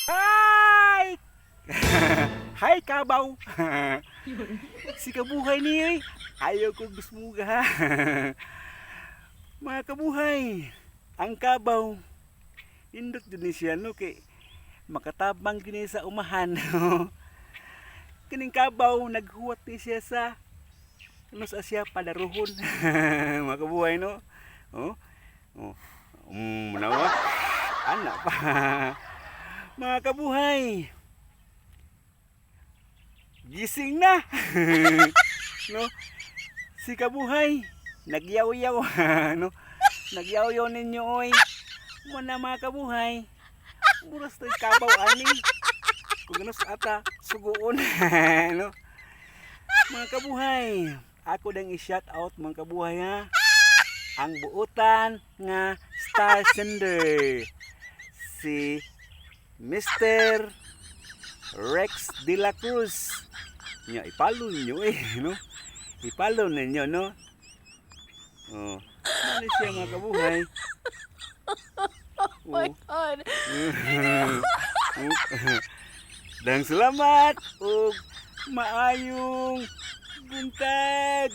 Hi! Hi, Kabaw! Si kabuhay ni ayaw ko gusmuga. Mga kabuhay, ang Kabaw, indot din siya no kay makatabang kini sa umahan. Kining Kabaw naghuwat ni siya sa sa siya padaruhon. Mga kabuhay no. Oh. Oh. Manawa. Anak pa. Mga kabuhay, gising na. No? Si kabuhay, nagyaw-yaw. No? Nagyaw-yaw ninyo oy. Muna mga kabuhay, buras to'y Kabaw ani. Kung ano sa ata, suguon. No? Mga kabuhay, ako dang i-shout out mga kabuhay ha. Ang buutan nga Star Sender. Si Mr. Rex de la Cruz. Nya ipalo niyo no? Ipalo ninyo no? Oh, ano siya mga kabuhay? Oh my God. Dang salamat ug maayong buntag.